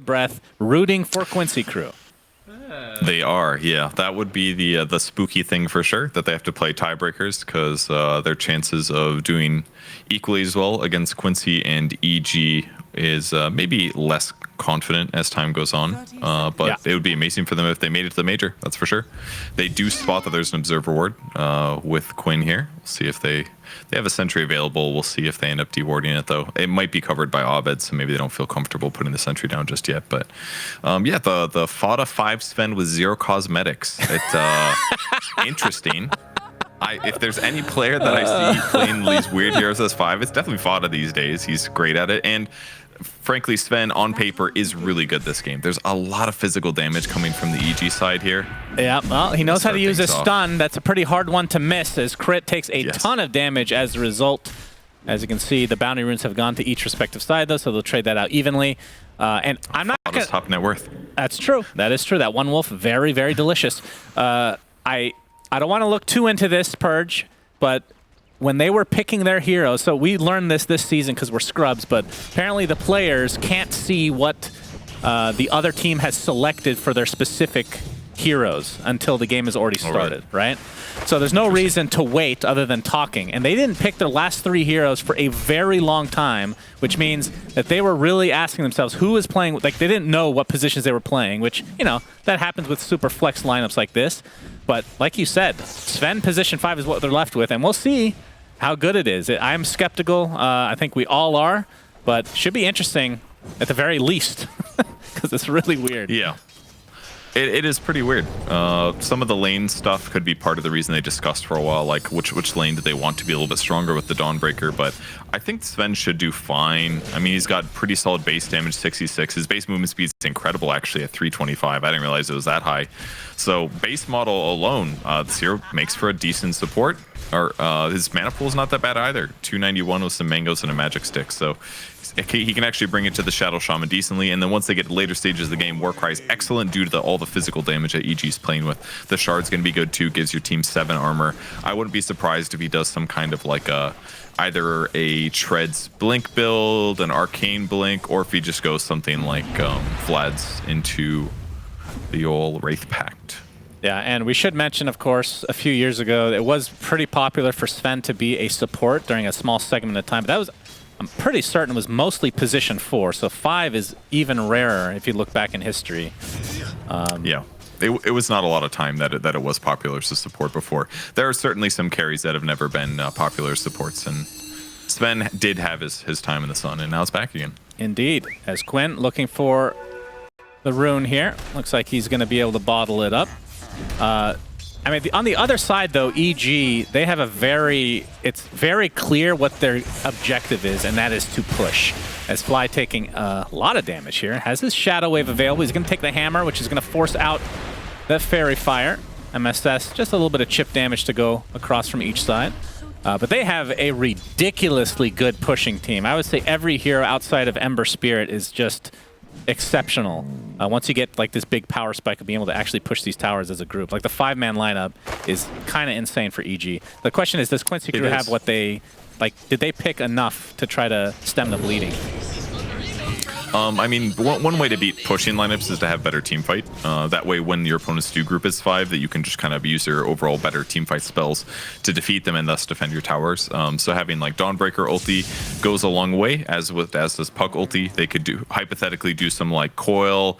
breath, rooting for Quincy crew. They are, yeah. That would be the spooky thing for sure, that they have to play tiebreakers, because their chances of doing equally as well against Quincy and EG is maybe less confident as time goes on. But yeah, it would be amazing for them if they made it to the major, that's for sure. They do spot that there's an observer ward with Quinn here. We'll see if they have a sentry available. We'll see if they end up dewarding it, though. It might be covered by Abed, so maybe they don't feel comfortable putting the sentry down just yet. But yeah, the FATA 5 Sven with 0 cosmetics. It's interesting. If there's any player that I see playing these weird heroes as 5, it's definitely FATA these days. He's great at it. And frankly, Sven on paper is really good this game. There's a lot of physical damage coming from the EG side here. Yeah, well, he knows how to use a stun. That's a pretty hard one to miss, as Crit takes a ton of damage as a result. As you can see, the bounty runes have gone to each respective side, though, so they'll trade that out evenly. And I'm not gonna... top net worth. That's true. That is true. That one wolf, very, very delicious. I don't want to look too into this, Purge, but when they were picking their heroes, so we learned this season because we're scrubs, but apparently the players can't see what the other team has selected for their specific heroes until the game has already started, right? So there's no reason to wait other than talking. And they didn't pick their last 3 heroes for a very long time, which means that they were really asking themselves who is playing. Like, they didn't know what positions they were playing, which, you know, that happens with super flex lineups like this. But like you said, Sven position 5 is what they're left with, and we'll see how good it is. I'm skeptical. I think we all are, but should be interesting at the very least, because it's really weird. Yeah. It is pretty weird. Some of the lane stuff could be part of the reason they discussed for a while, like which lane did they want to be a little bit stronger with the Dawnbreaker, but I think Sven should do fine. I mean, he's got pretty solid base damage, 66. His base movement speed is incredible, actually, at 325. I didn't realize it was that high. So base model alone, this hero makes for a decent support. Or his mana pool is not that bad either. 291 with some mangoes and a magic stick. So he can actually bring it to the Shadow Shaman decently. And then once they get to later stages of the game, Warcry is excellent due to all the physical damage that EG's playing with. The Shard's going to be good too, gives your team 7 armor. I wouldn't be surprised if he does some kind of like either a Treads Blink build, an Arcane Blink, or if he just goes something like Vlad's into the old Wraith Pact. Yeah, and we should mention, of course, a few years ago, it was pretty popular for Sven to be a support during a small segment of time. But that was, I'm pretty certain, was mostly position 4. So 5 is even rarer if you look back in history. Yeah, it was not a lot of time that it was popular as a support before. There are certainly some carries that have never been popular supports, and Sven did have his time in the sun, and now it's back again. Indeed. As Quinn looking for the rune here. Looks like he's going to be able to bottle it up. I mean, on the other side, though, EG, they have it's very clear what their objective is, and that is to push. As Fly taking a lot of damage here, has his Shadow Wave available. He's going to take the hammer, which is going to force out the Fairy Fire. MSS, just a little bit of chip damage to go across from each side. But they have a ridiculously good pushing team. I would say every hero outside of Ember Spirit is just exceptional. Once you get like this big power spike of being able to actually push these towers as a group, like the 5-man lineup is kind of insane for EG. The question is, does Quincy crew have what they like? Did they pick enough to try to stem the bleeding? I mean, one way to beat pushing lineups is to have better team fight. That way, when your opponents do group as 5, that you can just kind of use your overall better team fight spells to defeat them and thus defend your towers. So having like Dawnbreaker ulti goes a long way, as does Puck ulti. They could hypothetically do some like Coil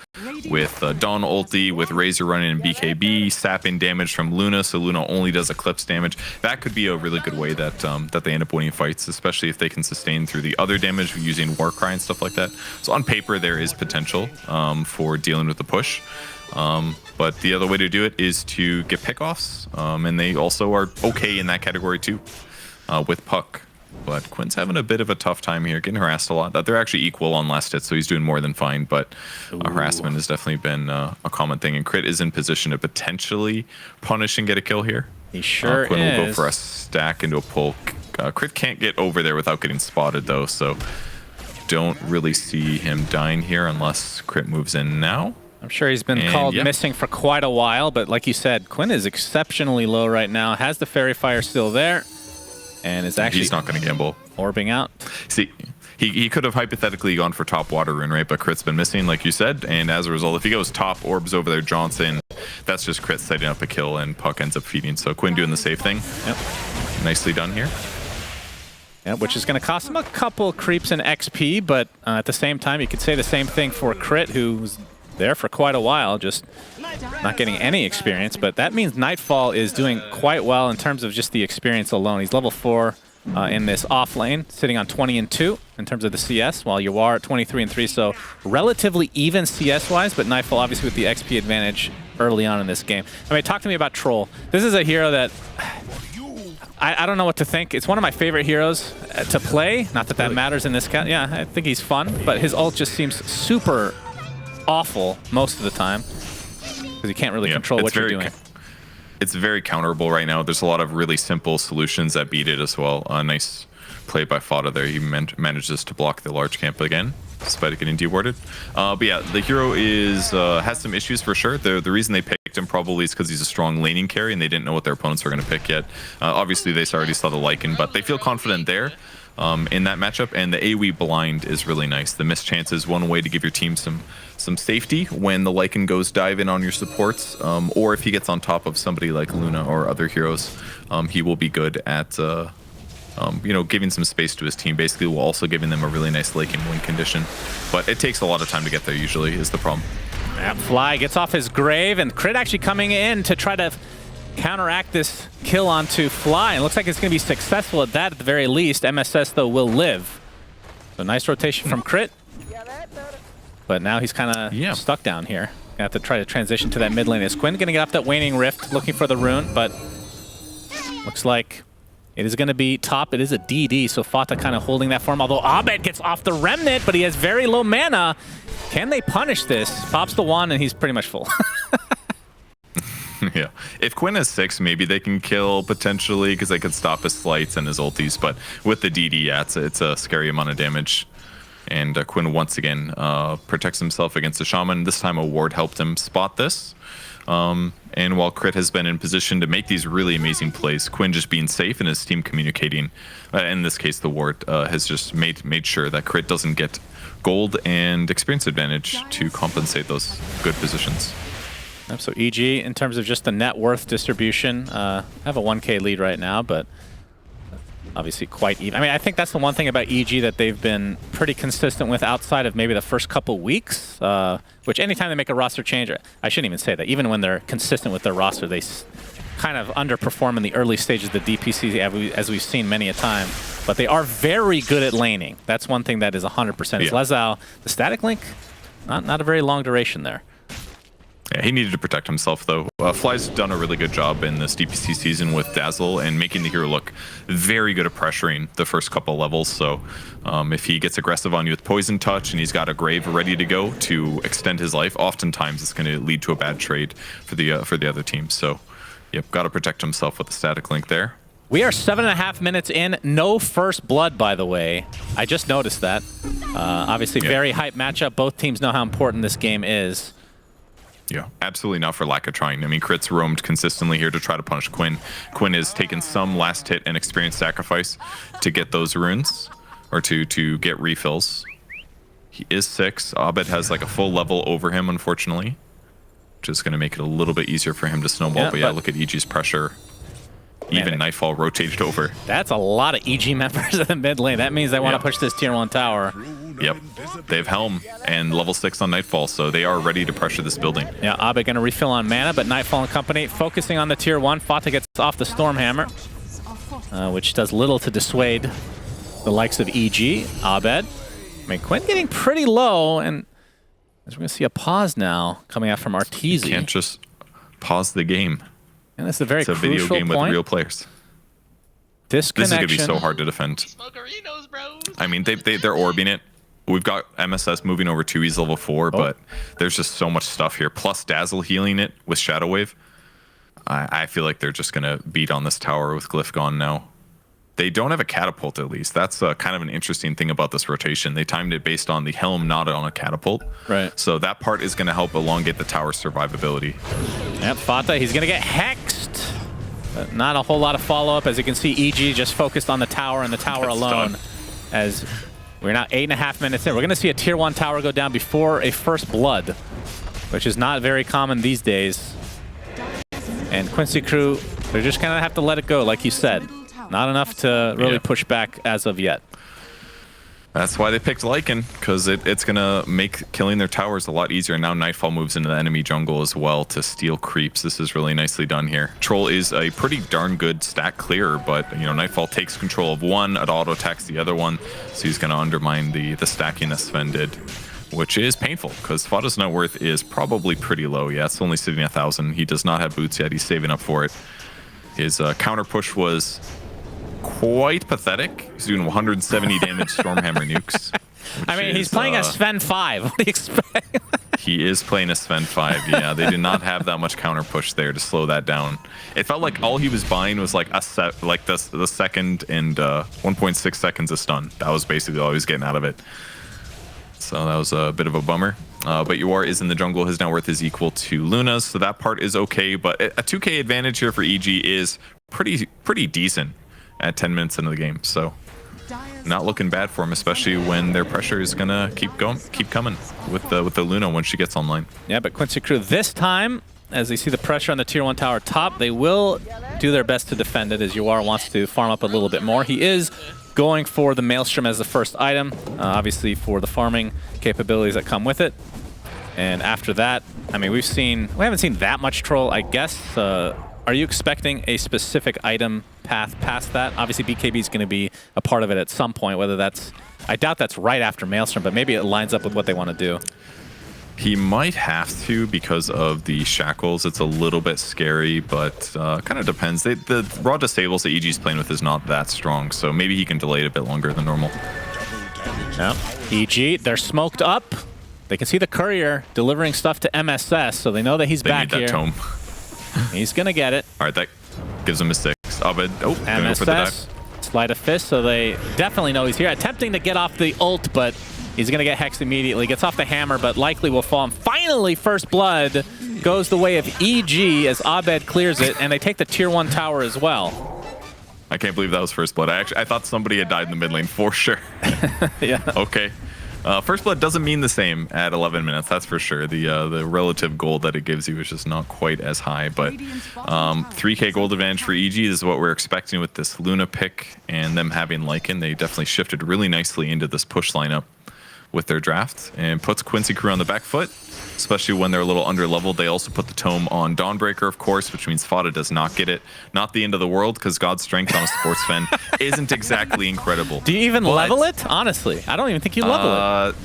with Dawn ulti, with Razor running in BKB, sapping damage from Luna, so Luna only does Eclipse damage. That could be a really good way that that they end up winning fights, especially if they can sustain through the other damage using Warcry and stuff like that. So on paper, there is potential for dealing with the push. But the other way to do it is to get pickoffs. And they also are okay in that category too, with Puck. But Quinn's having a bit of a tough time here, getting harassed a lot. They're actually equal on last hit, so he's doing more than fine. But harassment has definitely been a common thing. And Crit is in position to potentially punish and get a kill here. He sure Quinn will go for a stack into a pull. Crit can't get over there without getting spotted, though, so don't really see him dying here unless Crit moves in now. I'm sure he's been called missing for quite a while, but like you said, Quinn is exceptionally low right now. Has the Fairy Fire still there, and is actually... He's not going to gamble. Orbing out. See, he could have hypothetically gone for top water rune, right? But Crit's been missing, like you said, and as a result, if he goes top orbs over there, Johnson, that's just Crit setting up a kill, and Puck ends up feeding. So Quinn doing the safe thing. Yep. Nicely done here. Yeah, which is going to cost him a couple creeps in XP, but at the same time, you could say the same thing for Crit, who's there for quite a while, just not getting any experience. But that means Nightfall is doing quite well in terms of just the experience alone. He's level 4 in this off lane, sitting on 20 and 2 in terms of the CS, while you are at 23 and 3. So relatively even CS-wise, but Nightfall obviously with the XP advantage early on in this game. I mean, talk to me about Troll. This is a hero that I don't know what to think. It's one of my favorite heroes to play. Not that that matters in this case. Yeah, I think he's fun, but his ult just seems super awful most of the time because you can't really control what you're doing. It's very counterable right now. There's a lot of really simple solutions that beat it as well. Nice play by Fata there. He manages to block the large camp again, despite it getting dewarded. But yeah, the hero is has some issues for sure. The reason they picked him probably is because he's a strong laning carry, and they didn't know what their opponents were going to pick yet. Obviously, they already saw the Lycan, but they feel confident there in that matchup. And the AoE blind is really nice. The missed chance is one way to give your team some safety when the Lycan goes dive in on your supports, or if he gets on top of somebody like Luna or other heroes, he will be good at you know, giving some space to his team, basically, while also giving them a really nice Lycan win condition. But it takes a lot of time to get there, usually, is the problem. Yeah, Fly gets off his grave, and Crit actually coming in to try to counteract this kill onto Fly. And it looks like it's going to be successful at that at the very least. MSS, though, will live. So nice rotation from Crit. But now he's kind of stuck down here. Gonna have to try to transition to that mid lane. Is Quinn gonna get off that waning rift, looking for the rune, but looks like it is gonna be top. It is a DD, so Fata kind of holding that for him. Although Abed gets off the remnant, but he has very low mana. Can they punish this? Pops the wand, and he's pretty much full. Yeah. If Quinn has 6, maybe they can kill potentially, because they could stop his slights and his ultis. But with the DD, yeah, it's a scary amount of damage. And Quinn once again protects himself against the Shaman. This time a ward helped him spot this. And while Crit has been in position to make these really amazing plays, Quinn just being safe and his team communicating. In this case, the ward has just made sure that Crit doesn't get gold and experience advantage to compensate those good positions. So EG, in terms of just the net worth distribution, have a 1K lead right now, but obviously quite even. I mean, I think that's the one thing about EG that they've been pretty consistent with outside of maybe the first couple weeks, which anytime they make a roster change, I shouldn't even say that, even when they're consistent with their roster, they kind of underperform in the early stages of the DPC, as we've seen many a time. But they are very good at laning. That's one thing that is 100%. Is Lezao, the static link, not a very long duration there. Yeah, he needed to protect himself, though. Fly's done a really good job in this DPC season with Dazzle and making the hero look very good at pressuring the first couple levels. So if he gets aggressive on you with Poison Touch and he's got a Grave ready to go to extend his life, oftentimes it's going to lead to a bad trade for the other team. So, yep, got to protect himself with the static link there. We are 7.5 minutes in. No first blood, by the way. I just noticed that. Obviously, very hype matchup. Both teams know how important this game is. Yeah, absolutely not for lack of trying. I mean, Crit's roamed consistently here to try to punish Quinn. Quinn has taken some last hit and experience sacrifice to get those runes, or to get refills. He is 6. Abed has like a full level over him, unfortunately, which is going to make it a little bit easier for him to snowball. Yeah, but yeah, look at EG's pressure. Even Nightfall rotated over. That's a lot of EG members in the mid lane. That means they want to push this tier 1 tower. Yep. They have Helm and level 6 on Nightfall, so they are ready to pressure this building. Yeah, Abed going to refill on mana, but Nightfall and company focusing on the tier 1. Fata gets off the Stormhammer, which does little to dissuade the likes of EG. Abed. I mean, Quinn getting pretty low, and as we're going to see a pause now coming out from Arteezy. You can't just pause the game. And that's a very crucial video game point. With real players. Disconnection. This is going to be so hard to defend. I mean, they're orbing it. We've got MSS moving over 2. He's level 4, but there's just so much stuff here. Plus Dazzle healing it with Shadow Wave. I feel like they're just going to beat on this tower with Glyph gone now. They don't have a catapult, at least. That's kind of an interesting thing about this rotation. They timed it based on the Helm, not on a catapult. Right. So that part is going to help elongate the tower's survivability. Yep, Fata, he's going to get hexed. But not a whole lot of follow-up. As you can see, EG just focused on the tower and the tower alone. As We're now 8.5 minutes in. We're going to see a tier 1 tower go down before a first blood, which is not very common these days. And Quincy crew, they're just going to have to let it go, like you said. Not enough to really push back as of yet. That's why they picked Lycan, because it's going to make killing their towers a lot easier. Now Nightfall moves into the enemy jungle as well to steal creeps. This is really nicely done here. Troll is a pretty darn good stack clearer, but you know, Nightfall takes control of one, it auto attacks the other one, so he's going to undermine the stacking that Sven did, which is painful because Fada's net worth is probably pretty low. Yeah, it's only sitting at 1,000. He does not have boots yet. He's saving up for it. His counter push was quite pathetic. He's doing 170 damage Stormhammer nukes. I mean, he's playing a Sven 5. What do you expect? He is playing a Sven 5. Yeah, they did not have that much counter push there to slow that down. It felt like all he was buying was like the second and 1.6 seconds of stun. That was basically all he was getting out of it. So that was a bit of a bummer. But Yuar is in the jungle. His net worth is equal to Luna's, so that part is okay. But a 2k advantage here for EG is pretty decent at 10 minutes into the game. So not looking bad for him, especially when their pressure is gonna keep coming with the Luna when she gets online. Yeah, but Quincy crew this time, as they see the pressure on the tier 1 tower top, they will do their best to defend it as Yuar wants to farm up a little bit more. He is going for the Maelstrom as the first item, obviously for the farming capabilities that come with it. And after that, I mean, we haven't seen that much troll, I guess. Are you expecting a specific item path past that? Obviously, BKB is going to be a part of it at some point, whether that's... I doubt that's right after Maelstrom, but maybe it lines up with what they want to do. He might have to because of the shackles. It's a little bit scary, but kind of depends. The raw disables that EG's playing with is not that strong, so maybe he can delay it a bit longer than normal. Yeah. EG, they're smoked up. They can see the courier delivering stuff to MSS, so they know that he's back here. They need that tome. He's going to get it. All right, that gives him a 6. Abed, gonna go for the dive. Sleight of fist, so they definitely know he's here. Attempting to get off the ult, but he's going to get hexed immediately. Gets off the hammer, but likely will fall. And finally, first blood goes the way of EG as Abed clears it, and they take the tier 1 tower as well. I can't believe that was first blood. I thought somebody had died in the mid lane for sure. Yeah. Okay. First blood doesn't mean the same at 11 minutes, that's for sure. The relative gold that it gives you is just not quite as high, but 3k gold advantage for EG is what we're expecting with this Luna pick and them having Lycan. They definitely shifted really nicely into this push lineup with their draft and puts Quincy crew on the back foot, especially when they're a little under leveled. They also put the tome on Dawnbreaker, of course, which means Fada does not get it. Not the end of the world, because God's strength on a sports fan isn't exactly incredible. Do you even level it? Honestly, I don't even think you level it.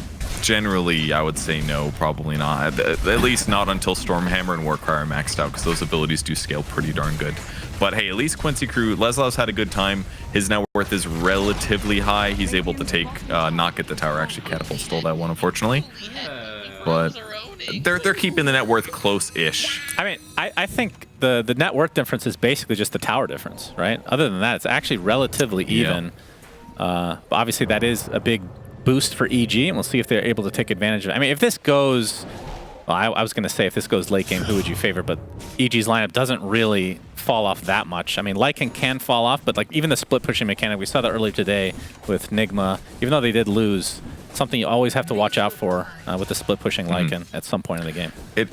Generally, I would say no, probably not. At least not until Stormhammer and Warcry are maxed out, because those abilities do scale pretty darn good. But hey, at least Quincy crew, Leslaw's had a good time. His net worth is relatively high. He's able to take, not get the tower. Actually, Catapult stole that one, unfortunately. But they're keeping the net worth close-ish. I mean, I think the net worth difference is basically just the tower difference, right? Other than that, it's actually relatively even. But obviously, that is a big boost for EG, and we'll see if they're able to take advantage of it. I mean, if this goes... Well, I was going to say if this goes late game, who would you favor? But EG's lineup doesn't really fall off that much. I mean, Lycan can fall off, but like even the split pushing mechanic, we saw that earlier today with Nigma. Even though they did lose, something you always have to watch out for with the split pushing Lycan at some point in the game. It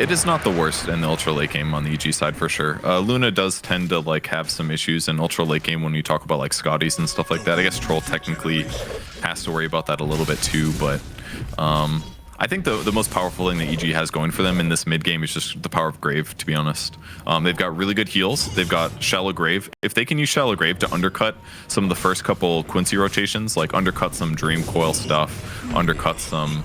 is not the worst in the ultra late game on the EG side for sure. Luna does tend to like have some issues in ultra late game when you talk about like Scotties and stuff like that. I guess Troll technically has to worry about that a little bit too, but I think the most powerful thing that EG has going for them in this mid game is just the power of Grave, to be honest. They've got really good heals. They've got Shallow Grave. If they can use Shallow Grave to undercut some of the first couple Quincy rotations, like undercut some Dream Coil stuff, undercut some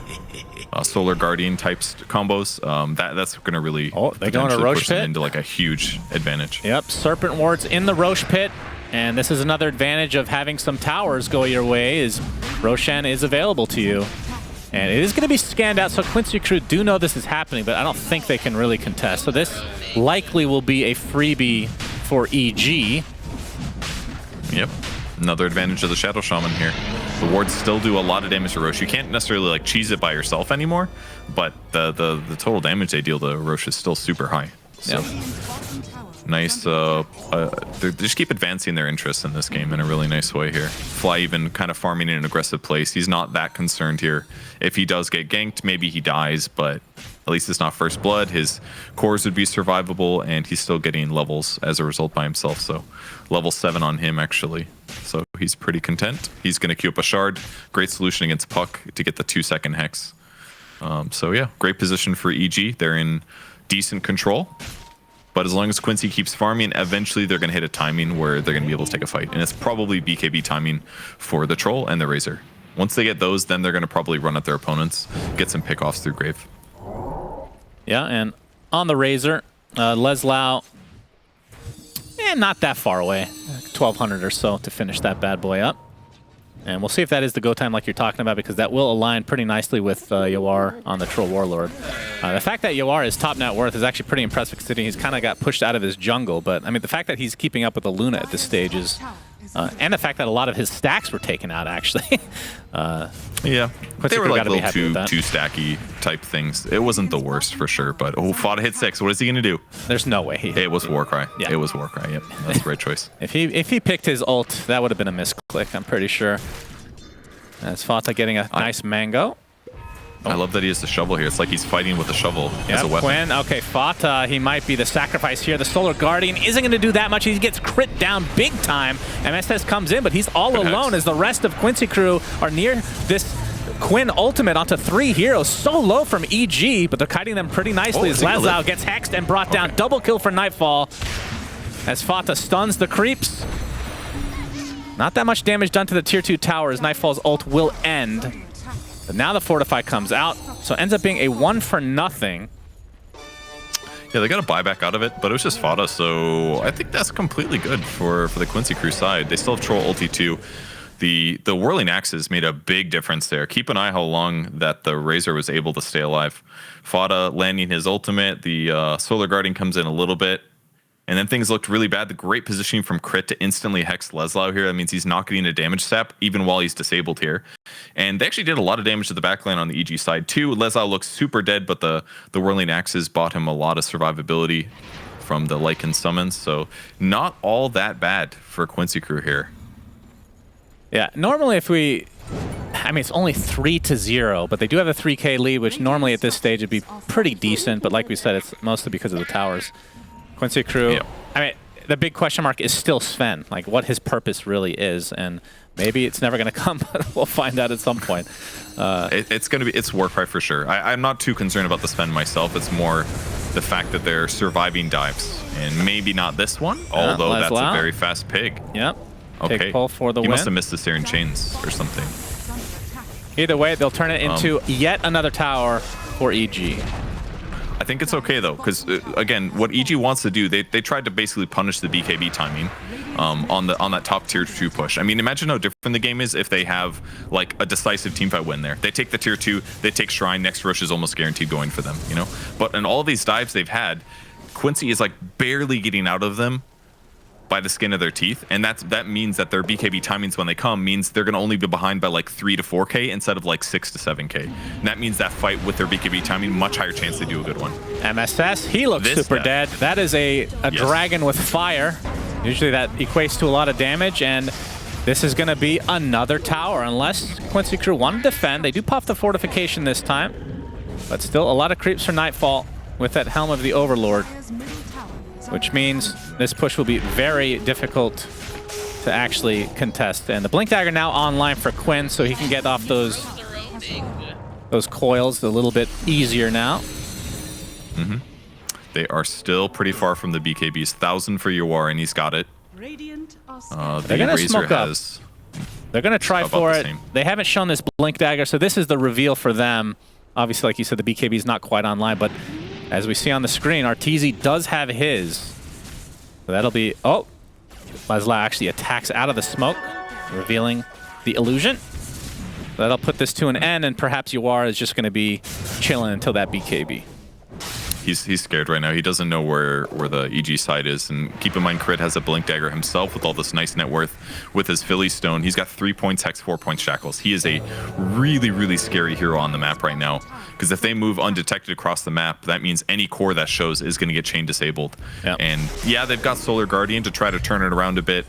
Solar Guardian types combos, that's going to really they go into Roche Pit into like a huge advantage. Yep, Serpent Wards in the Roche Pit. And this is another advantage of having some towers go your way is Roshan is available to you. And it is going to be scanned out, so Quincy crew do know this is happening, but I don't think they can really contest. So this likely will be a freebie for EG. Yep. Another advantage of the Shadow Shaman here. The wards still do a lot of damage to Roche. You can't necessarily like cheese it by yourself anymore, but the total damage they deal to Roche is still super high. So Nice. They just keep advancing their interests in this game in a really nice way here. Fly even kind of farming in an aggressive place. He's not that concerned here. If he does get ganked, maybe he dies, but at least it's not first blood. His cores would be survivable, and he's still getting levels as a result by himself. So level 7 on him, actually. So he's pretty content. He's going to queue up a shard. Great solution against Puck to get the 2-second hex. So yeah, great position for EG. They're in decent control. But as long as Quincy keeps farming, eventually they're going to hit a timing where they're going to be able to take a fight. And it's probably BKB timing for the Troll and the Razor. Once they get those, then they're going to probably run at their opponents, get some pickoffs through Grave. Yeah, and on the Razor, Leslau, not that far away. 1,200 or so to finish that bad boy up. And we'll see if that is the go time like you're talking about, because that will align pretty nicely with Yawar on the Troll Warlord. The fact that Yawar is top net worth is actually pretty impressive, considering he's kind of got pushed out of his jungle. But I mean, the fact that he's keeping up with the Luna at this stage is, and the fact that a lot of his stacks were taken out, actually. Yeah, Quincy they were like little two stacky type things. It wasn't the worst for sure, but Fada hit 6. What is he gonna do? There's no way he. It was Warcry. Yeah, it was Warcry. Yep, that's the right choice. If he picked his ult, that would have been a misclick, I'm pretty sure. As Fata getting a nice mango. I love that he has the shovel here. It's like he's fighting with a shovel as a weapon. Quinn. Okay, Fata, he might be the sacrifice here. The Solar Guardian isn't going to do that much. He gets crit down big time. MSS comes in, but he's all alone as the rest of Quincy crew are near this Quinn ultimate onto 3 heroes. So low from EG, but they're kiting them pretty nicely as Leslau gets hexed and brought down. Double kill for Nightfall as Fata stuns the creeps. Not that much damage done to the tier 2 tower as Nightfall's ult will end. But now the Fortify comes out, so it ends up being a 1-for-0. Yeah, they got a buyback out of it, but it was just Fada, so I think that's completely good for the Quincy crew side. They still have Troll ulti too. The Whirling Axes made a big difference there. Keep an eye how long that the Razor was able to stay alive. Fada landing his ultimate, the Solar Guardian comes in a little bit, and then things looked really bad. The great positioning from Crit to instantly hex Leslau here. That means he's not getting a damage sap even while he's disabled here. And they actually did a lot of damage to the backline on the EG side too. Leslau looks super dead, but the Whirling Axes bought him a lot of survivability from the Lycan summons. So not all that bad for Quincy crew here. Yeah, normally if we... I mean, it's only 3-0, but they do have a 3K lead, which normally at this stage would be pretty decent. But like we said, it's mostly because of the towers. Quincy crew, yep. I mean, the big question mark is still Sven, like what his purpose really is, and maybe it's never going to come, but we'll find out at some point. It's Warcry for sure. I'm not too concerned about the Sven myself. It's more the fact that they're surviving dives, and maybe not this one, although that's a very fast pig. Yep. Okay. Pig pull for the win. He must have missed the Searing Chains or something. Either way, they'll turn it into yet another tower for EG. I think it's okay though, because again, what EG wants to do, they tried to basically punish the BKB timing on that top tier 2 push. I mean, imagine how different the game is if they have like a decisive teamfight win there. They take the tier 2, they take Shrine, next rush is almost guaranteed going for them, you know. But in all of these dives they've had, Quincy is like barely getting out of them by the skin of their teeth, and that means that their BKB timings when they come means they're going to only be behind by like 3 to 4K instead of like 6 to 7K. And that means that fight with their BKB timing, much higher chance they do a good one. MSS, he looks super dead. That is a dragon with fire. Usually that equates to a lot of damage, and this is going to be another tower unless Quincy crew want to defend. They do pop the fortification this time, but still a lot of creeps for Nightfall with that Helm of the Overlord, which means this push will be very difficult to actually contest. And the Blink Dagger now online for Quinn, so he can get off those coils a little bit easier now. They are still pretty far from the BKBs. 1,000 for Yawar, and he's got it. They're going to smoke up. They're going to try for it. They haven't shown this Blink Dagger, so this is the reveal for them. Obviously, like you said, the BKB is not quite online, but as we see on the screen, Arteezy does have his. So that'll be... Oh! Leslau actually attacks out of the smoke, revealing the illusion. So that'll put this to an end, and perhaps Yawar is just going to be chilling until that BKB. He's scared right now. He doesn't know where the EG side is. And keep in mind, Crit has a Blink Dagger himself with all this nice net worth with his Philly Stone. He's got 3 points Hex, 4 points Shackles. He is a really, really scary hero on the map right now. Because if they move undetected across the map, that means any core that shows is going to get chain disabled. Yep. And yeah, they've got Solar Guardian to try to turn it around a bit.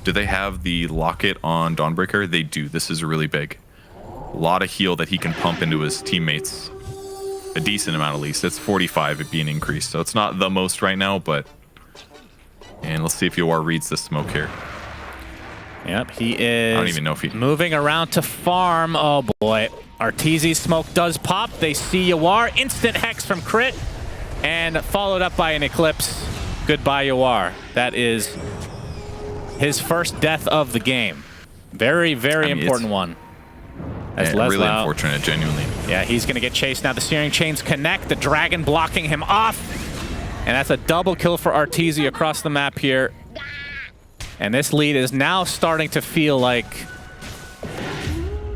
Do they have the Locket on Dawnbreaker? They do. This is really big. A lot of heal that he can pump into his teammates. A decent amount at least. It's 45, it'd be an increase. So it's not the most right now, but... And let's see if Yawar reads the smoke here. Yep, he is I don't even know if he... moving around to farm. Oh boy. Arteezy's smoke does pop. They see Yawar. Instant Hex from Crit. And followed up by an Eclipse. Goodbye, Yawar. That is his first death of the game. Very, very important one. As really unfortunate, genuinely. Yeah, he's going to get chased now. The Searing Chains connect. The Dragon blocking him off. And that's a double kill for Arteezy across the map here. And this lead is now starting to feel like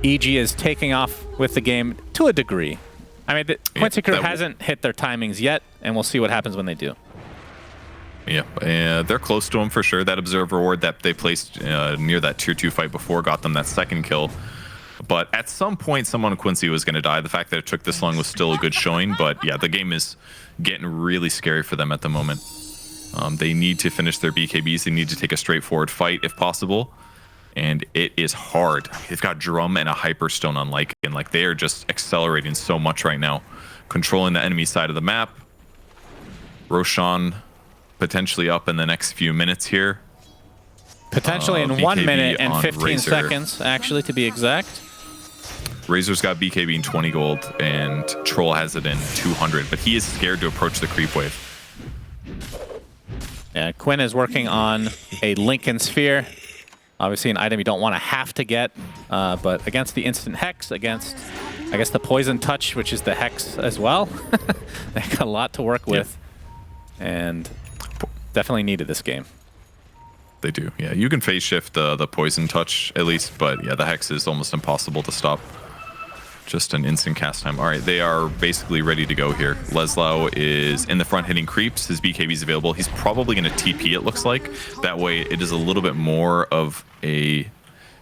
EG is taking off with the game to a degree. I mean, the Quincy crew hasn't hit their timings yet, and we'll see what happens when they do. Yeah, they're close to him for sure. That Observer Ward that they placed near that Tier 2 fight before got them that second kill. But at some point, someone on Quincy was going to die. The fact that it took this long was still a good showing. But yeah, the game is getting really scary for them at the moment. They need to finish their BKBs. They need to take a straightforward fight if possible. And it is hard. They've got Drum and a Hyperstone on Lycan. Like, they are just accelerating so much right now. Controlling the enemy side of the map. Roshan potentially up in the next few minutes here. Potentially in BKB 1 minute and 15 Razor. seconds, actually, to be exact. Razor's got BKB in 20 gold, and Troll has it in 200, but he is scared to approach the creep wave. Yeah, Quinn is working on a Lincoln Sphere. Obviously an item you don't want to have to get, but against the Instant Hex, against, I guess, the Poison Touch, which is the Hex as well. They got a lot to work with, and definitely needed this game. They do, yeah. You can phase shift the Poison Touch at least, but yeah, the Hex is almost impossible to stop. Just an instant cast time. All right, they are basically ready to go here. Leslau is in the front hitting creeps. His BKB is available. He's probably going to TP, it looks like. That way, it is a little bit more of a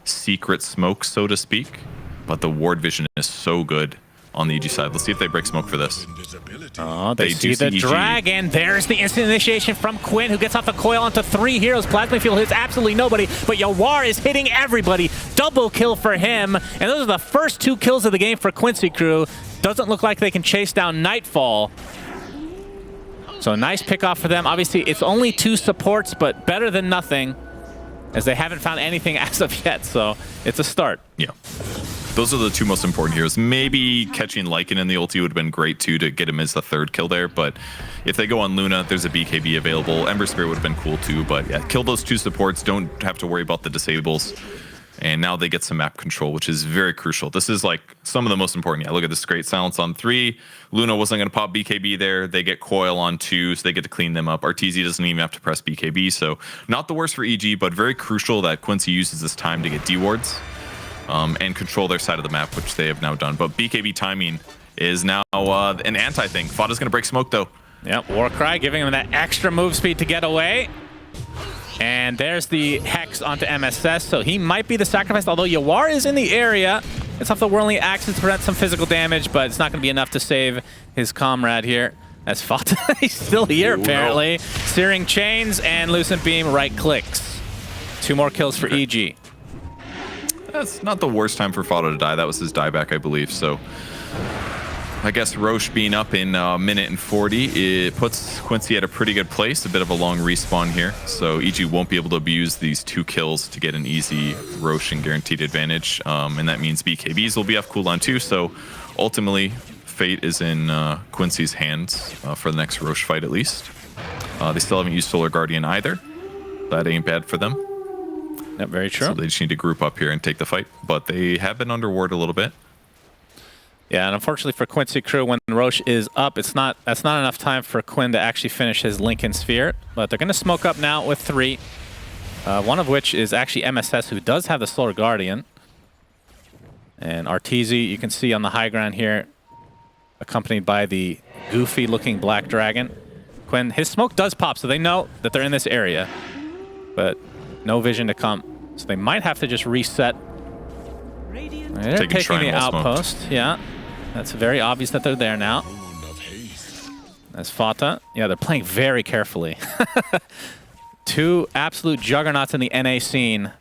secret smoke, so to speak. But the ward vision is so good on the EG side. Let's see if they break smoke for this. Oh, they see the Dragon. There's the instant initiation from Quinn, who gets off the coil onto 3 heroes. Plasma Field hits absolutely nobody, but Yawar is hitting everybody. Double kill for him, and those are the first 2 kills of the game for Quincy crew. Doesn't look like they can chase down Nightfall. So a nice pick off for them. Obviously, it's only 2 supports, but better than nothing, as they haven't found anything as of yet, so it's a start. Yeah. Those are the 2 most important heroes. Maybe catching Lycan in the ulti would have been great too, to get him as the 3rd kill there, but if they go on Luna, there's a BKB available. Ember Spirit would have been cool too, but yeah, kill those 2 supports, don't have to worry about the disables. And now they get some map control, which is very crucial. This is like some of the most important. Yeah, look at this great silence on 3. Luna wasn't going to pop BKB there. They get coil on 2, so they get to clean them up. Arteezy doesn't even have to press BKB, so not the worst for EG, but very crucial that Quincy uses this time to get D-wards. And control their side of the map, which they have now done. But BKB timing is now an anti-thing. Fada's going to break smoke, though. Yep, Warcry giving him that extra move speed to get away. And there's the Hex onto MSS, so he might be the sacrifice, although Yawar is in the area. It's off the Whirling Axes to prevent some physical damage, but it's not going to be enough to save his comrade here. As Fata, he's still here, apparently. No. Searing Chains and Lucent Beam right clicks. 2 more kills for EG. That's not the worst time for Fado to die. That was his dieback, I believe. So I guess Roche being up in minute and 40, it puts Quincy at a pretty good place. A bit of a long respawn here. So EG won't be able to abuse these 2 kills to get an easy Roche and guaranteed advantage. And that means BKBs will be off cooldown too. So ultimately, fate is in Quincy's hands for the next Roche fight at least. They still haven't used Solar Guardian either. That ain't bad for them. Yep, very true. So they just need to group up here and take the fight. But they have been under ward a little bit. Yeah, and unfortunately for Quincy crew, when Roche is up, that's not enough time for Quinn to actually finish his Lincoln Sphere. But they're going to smoke up now with 3. One of which is actually MSS, who does have the Solar Guardian. And Arteezy, you can see on the high ground here, accompanied by the goofy-looking Black Dragon. Quinn, his smoke does pop, so they know that they're in this area. But no vision to come. So they might have to just reset. They're taking the outpost, yeah. That's very obvious that they're there now. As Fata. Yeah, they're playing very carefully. Two absolute juggernauts in the NA scene.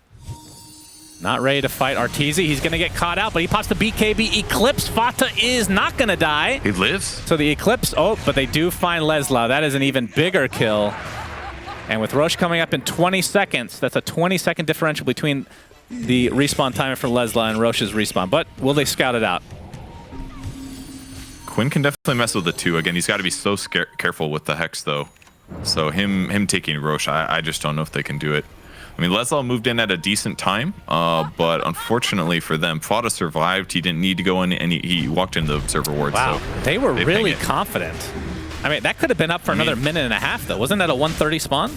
Not ready to fight Arteezy. He's going to get caught out, but he pops the BKB Eclipse. Fata is not going to die. He lives. So the Eclipse, oh, but they do find Leslau. That is an even bigger kill. And with Roche coming up in 20 seconds, that's a 20-second differential between the respawn timer for Leslau and Roche's respawn. But will they scout it out? Quinn can definitely mess with the 2. Again, he's got to be so careful with the Hex, though. So him taking Roche, I just don't know if they can do it. I mean, Leslau moved in at a decent time, but unfortunately for them, Fata survived. He didn't need to go in, and he walked into the observer ward. Wow, so they were really confident. I mean, that could have been up for another minute and a half, though. Wasn't that a 1:30 spawn?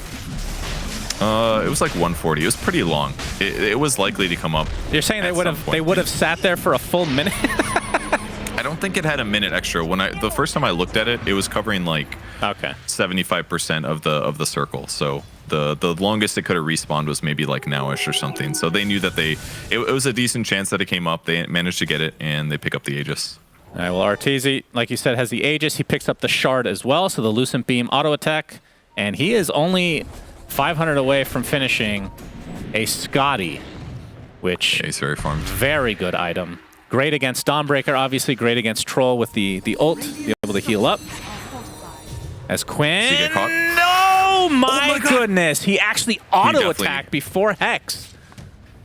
It was like 1:40. It was pretty long. It was likely to come up. You're saying they would have sat there for a full minute? I don't think it had a minute extra. The first time I looked at it, it was covering like 75% of the circle. So the longest it could have respawned was maybe like nowish or something. So they knew that it was a decent chance that it came up. They managed to get it, and they pick up the Aegis. All right, well, Arteezy, like you said, has the Aegis. He picks up the Shard as well, so the Lucent Beam auto attack. And he is only 500 away from finishing a Scotty, which is very farmed. Very good item. Great against Dawnbreaker, obviously great against Troll with the ult, be able to heal up. As Quinn, does he get caught? No, my goodness, he actually auto-attacked before Hex.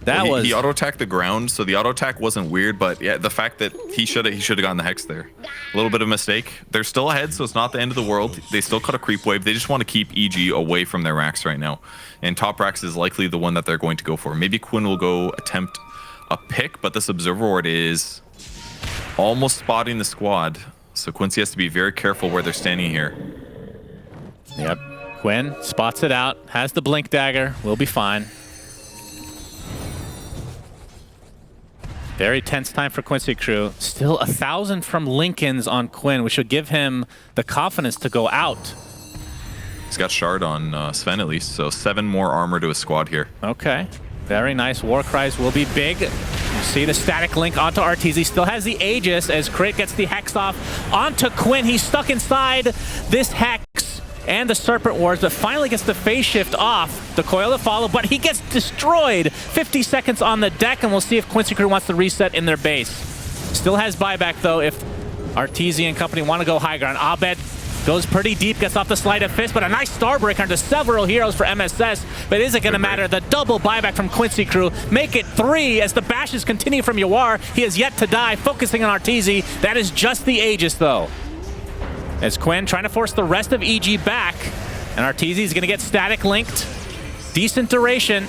He auto-attacked the ground, so the auto-attack wasn't weird, but yeah, the fact that he should have gotten the Hex there. A little bit of mistake. They're still ahead, so it's not the end of the world. They still cut a creep wave. They just want to keep EG away from their racks right now. And top racks is likely the one that they're going to go for. Maybe Quinn will go attempt a pick, but this observer ward is almost spotting the squad. So Quincy has to be very careful where they're standing here. Yep. Quinn spots it out, has the blink dagger, will be fine. Very tense time for Quincy crew. Still 1,000 from Lincoln's on Quinn, which should give him the confidence to go out. He's got Shard on Sven at least, so 7 more armor to his squad here. Okay. Very nice. War cries will be big. You see the static link onto Arteezy. Still has the Aegis as Crit gets the Hex off onto Quinn. He's stuck inside this Hex and the Serpent Wards, but finally gets the phase shift off. The coil to follow, but he gets destroyed. 50 seconds on the deck, and we'll see if Quincy crew wants to reset in their base. Still has buyback, though, if Arteezy and company want to go high ground. Abed goes pretty deep, gets off the Sleight of Fist, but a nice Starbreaker into several heroes for MSS, but is it going to matter? The double buyback from Quincy crew. Make it 3 as the bashes continue from Yawar. He has yet to die, focusing on Arteezy. That is just the Aegis, though. As Quinn trying to force the rest of EG back, and Arteezy is going to get static linked. Decent duration,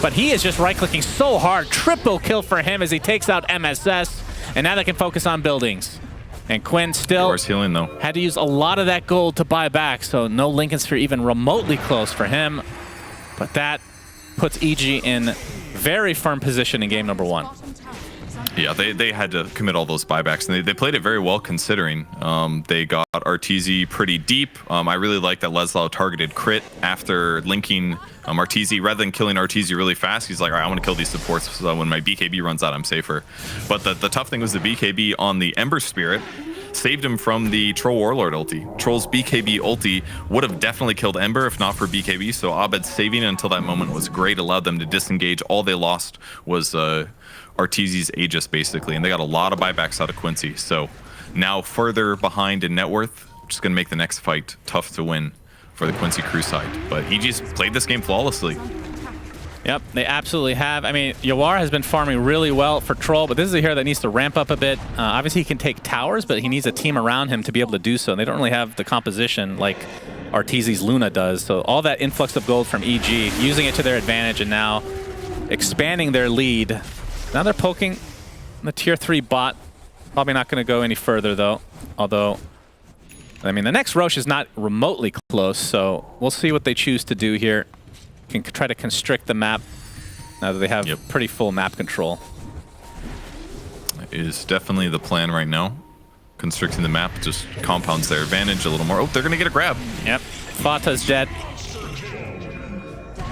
but he is just right-clicking so hard. Triple kill for him as he takes out MSS, and now they can focus on buildings. And Quinn still healing, though. Had to use a lot of that gold to buy back, so no Lincoln Sphere even remotely close for him. But that puts EG in very firm position in game number 1. Yeah, they had to commit all those buybacks, and they played it very well considering. They got Arteezy pretty deep. I really like that Leslau targeted Crit after linking Arteezy. Rather than killing Arteezy really fast, he's like, all right, I want to kill these supports so that when my BKB runs out, I'm safer. But the tough thing was the BKB on the Ember Spirit saved him from the Troll Warlord ulti. Troll's BKB ulti would have definitely killed Ember if not for BKB, so Abed saving it until that moment was great, allowed them to disengage. All they lost was Arteezy's Aegis, basically, and they got a lot of buybacks out of Quincy. So now further behind in net worth, just going to make the next fight tough to win for the Quincy crew side. But EG's played this game flawlessly. Yep, they absolutely have. I mean, Yawar has been farming really well for Troll, but this is a hero that needs to ramp up a bit. Obviously, he can take towers, but he needs a team around him to be able to do so. And they don't really have the composition like Arteezy's Luna does. So all that influx of gold from EG, using it to their advantage, and now expanding their lead. Now they're poking the tier 3 bot. Probably not going to go any further, though. Although, I mean, the next Roche is not remotely close, so we'll see what they choose to do here. Can try to constrict the map now that they have pretty full map control. Is definitely the plan right now. Constricting the map just compounds their advantage a little more. Oh, they're going to get a grab. Yep. Fata's dead.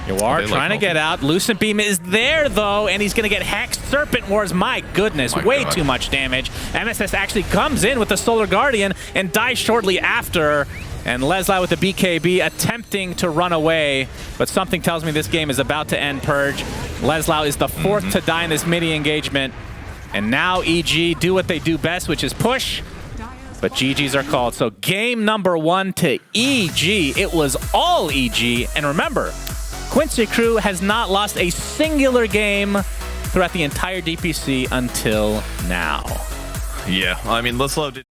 You are trying to get out. Lucent Beam is there, though, and he's going to get Hex. Serpent Wars, my goodness, way too much damage. MSS actually comes in with the Solar Guardian and dies shortly after. And Leslie with the BKB attempting to run away, but something tells me this game is about to end, Purge. Leslie is the fourth to die in this midi engagement. And now EG do what they do best, which is push. But GGs are called. So game number 1 to EG. It was all EG. And remember, Quincy crew has not lost a singular game throughout the entire DPC until now. Yeah, I mean, let's love it.